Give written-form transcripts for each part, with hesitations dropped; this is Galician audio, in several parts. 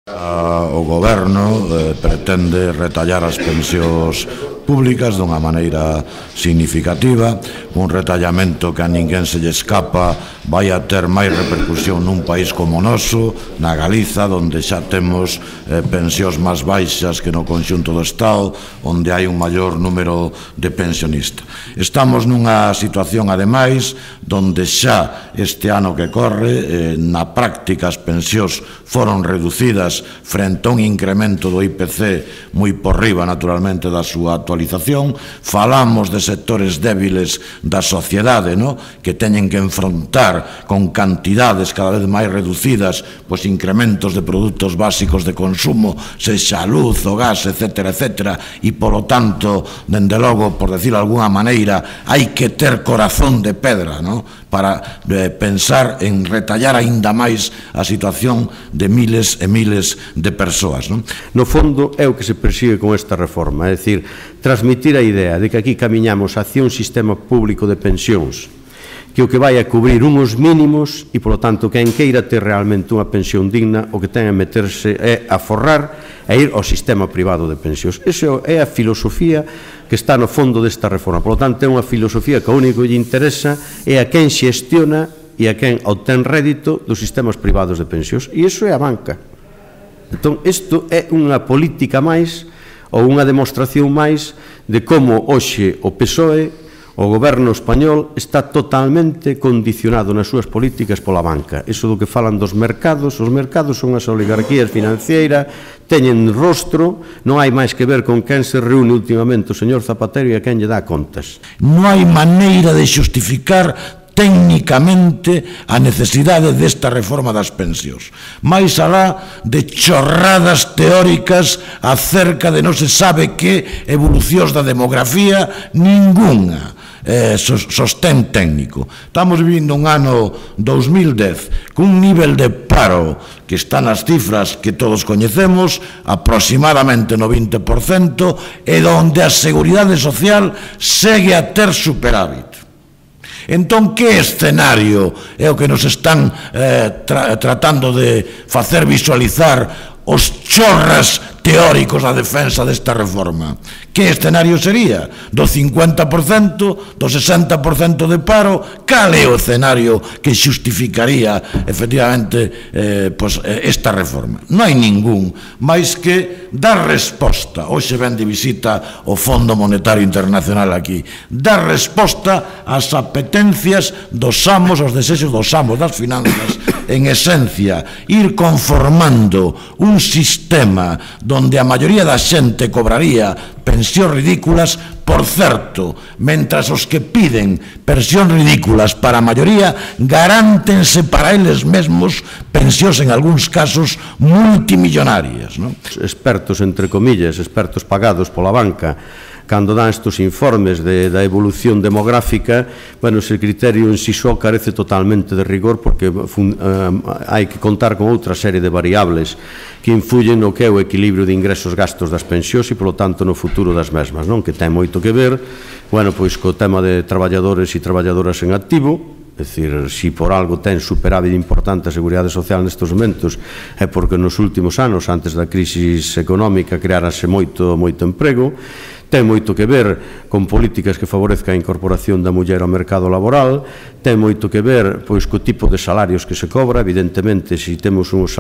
O goberno pretende retallar as pensións públicas dunha maneira significativa, un retallamento que a ninguén se lle escapa vai a ter máis repercusión nun país como o noso, na Galiza, onde xa temos pensións máis baixas que no conxunto do Estado, onde hai un maior número de pensionistas. Estamos nunha situación, ademais, onde xa este ano que corre, na práctica as pensións foron reducidas frente a un incremento do IPC moi por riba, naturalmente, da súa actualización. Falamos de sectores débiles da sociedade, que teñen que enfrontar con cantidades cada vez máis reducidas pois incrementos de produtos básicos de consumo, sexa a luz, o gas, etcétera, etcétera, e, polo tanto, dende logo, por decirlo de alguna maneira, hai que ter corazón de pedra, para pensar en retallar aínda máis a situación de miles e miles de persoas. No fondo é o que se persigue con esta reforma, é dicir, transmitir a idea de que aquí camiñamos hacia un sistema público de pensións que o que vai a cubrir unhos mínimos e, polo tanto, quen queira ter realmente unha pensión digna, o que ten a meterse é a forrar e ir ao sistema privado de pensións. Esa é a filosofía que está no fondo desta reforma. Polo tanto, é unha filosofía que o único que lle interesa é a quen xestiona e a quen obtén rédito dos sistemas privados de pensións. E iso é a banca. Entón, isto é unha política máis ou unha demostración máis de como hoxe o PSOE, o goberno español, está totalmente condicionado nas súas políticas pola banca. Iso do que falan dos mercados, os mercados son as oligarquías financeiras, teñen rostro, non hai máis que ver con quen se reúne últimamente o señor Zapatero e a quen lle dá contas. Non hai maneira de xustificar técnicamente a necesidade desta reforma das pensións, máis alá de chorradas teóricas acerca de non se sabe que evolucións da demografía, ningunha sostén técnico. Estamos vivindo un ano 2010 cun nivel de paro que está nas cifras que todos coñecemos, aproximadamente no 20%, e onde a Seguridade Social segue a ter superávit. Entón, que escenario é o que nos están tratando de facer visualizar os chorras teóricos da defensa desta reforma? Que escenario sería? Do 50%, do 60% de paro? Cal é o escenario que xustificaría efectivamente esta reforma? Non hai ningún, máis que dar resposta. Hoxe ven de visita o Fondo Monetario Internacional aquí, dar resposta ás apetencias dos amos, aos desexos dos amos das finanzas, en esencia, ir conformando un sistema onde a maioría da xente cobraría pensións ridículas. Por certo, mentras os que piden pensións ridículas para a maioría garántense para eles mesmos pensións en algúns casos multimillonarias. Expertos, entre comillas, expertos pagados pola banca, cando dan estes informes da evolución demográfica, ese criterio en si só carece totalmente de rigor, porque hai que contar con outra serie de variables que influyen no que é o equilibrio de ingresos-gastos das pensións e, polo tanto, no futuro das mesmas, que ten moito que ver co tema de traballadores e traballadoras en activo. É dicir, se por algo ten superávit importante a Seguridade Social nestes momentos é porque nos últimos anos, antes da crisis económica, creárase moito emprego. Ten moito que ver con políticas que favorezcan a incorporación da muller ao mercado laboral, ten moito que ver co tipo de salarios que se cobra. Evidentemente, se temos uns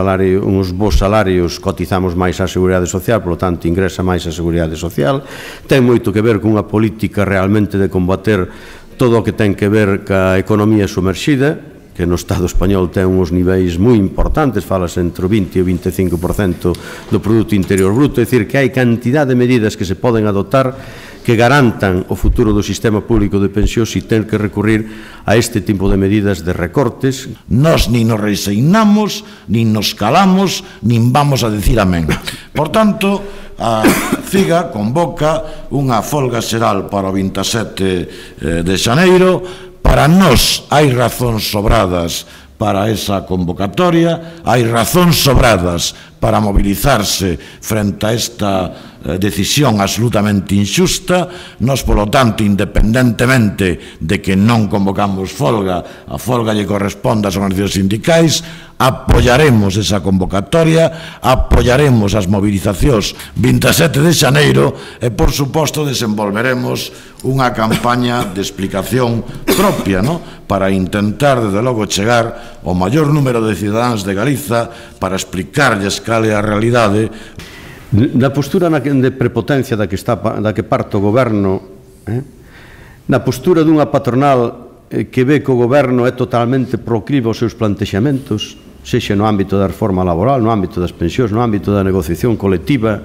bons salarios, cotizamos máis á Seguridade Social, polo tanto, ingresa máis á Seguridade Social. Ten moito que ver con unha política realmente de combater todo o que ten que ver ca economía sumerxida, que no Estado español ten uns niveis moi importantes, falas entre o 20 e o 25% do Produto Interior Bruto. É dicir, que hai cantidad de medidas que se poden adoptar que garantan o futuro do sistema público de pensións e ten que recurrir a este tipo de medidas de recortes. Nós nin nos resignamos, nin nos calamos, nin vamos a decir amén. Por tanto, a CIGA convoca unha folga xeral para o 27 de xaneiro. Para nós hai razóns sobradas para esa convocatoria, hai razóns sobradas para mobilizarse frente a esta decisión absolutamente injusta. Nós, polo tanto, independentemente de que non convocamos folga, a folga lle corresponde ás organizacións sindicais, apoyaremos esa convocatoria, apoyaremos as movilizacións 27 de xaneiro e, por suposto, desenvolveremos unha campaña de explicación propia, no? Para intentar, desde logo, chegar ao maior número de cidadáns de Galiza para explicarlles cal é a realidade. Na postura de prepotencia da que parte o goberno, na postura dunha patronal que ve que o goberno é totalmente proclive aos seus plantexamentos, sexa no ámbito da reforma laboral, no ámbito das pensións, no ámbito da negociación colectiva,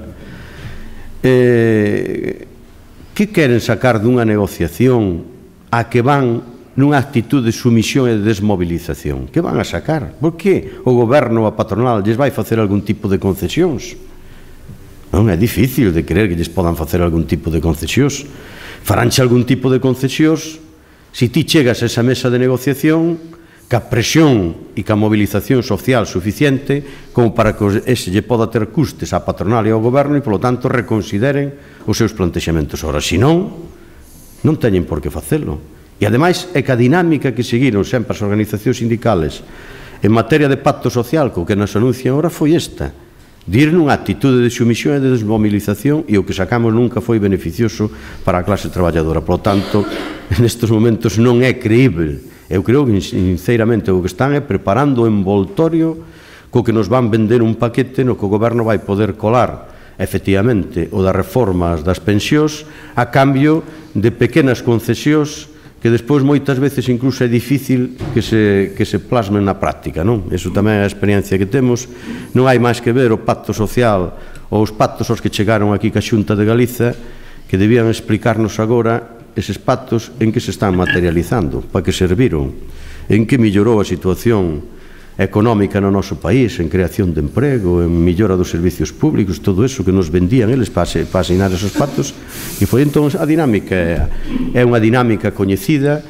que queren sacar dunha negociación a que van nunha actitud de sumisión e de desmobilización? Que van a sacar? Por que o goberno ou a patronal lles vai facer algún tipo de concesións? Non é difícil de creer que lles podan facer algún tipo de concesións. Faránche algún tipo de concesións se ti chegas a esa mesa de negociación ca presión e ca movilización social suficiente como para que ese lle poda ter custes á patronal e ao goberno e, polo tanto, reconsideren os seus plantexamentos. Ora, se non teñen por que facelo. E, ademais, é que a dinámica que seguiron sempre as organizacións sindicales en materia de pacto social, co que nos anuncian agora, foi esta: de ir nunha actitude de sumisión e de desmobilización, e o que sacamos nunca foi beneficioso para a clase traballadora. Por lo tanto, nestes momentos non é creíble. Eu creo que, sinceramente, o que están é preparando o envoltorio co que nos van vender un paquete no que o goberno vai poder colar, efectivamente, o das reformas das pensións a cambio de pequenas concesións que despois moitas veces incluso é difícil que se plasmen na práctica, non? Iso tamén é a experiencia que temos. Non hai máis que ver o pacto social ou os pactos aos que chegaron aquí ca Xunta de Galiza, que debían explicarnos agora eses pactos en que se están materializando, para que serviron, en que mellorou a situación económica no noso país, en creación de emprego, en mellora dos servicios públicos, todo eso que nos vendían eles para asinar esos pactos. E foi entón a dinámica, é unha dinámica coñecida.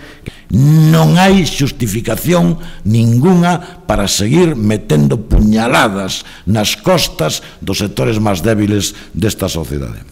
Non hai xustificación ningunha para seguir metendo puñaladas nas costas dos sectores máis débiles desta sociedade.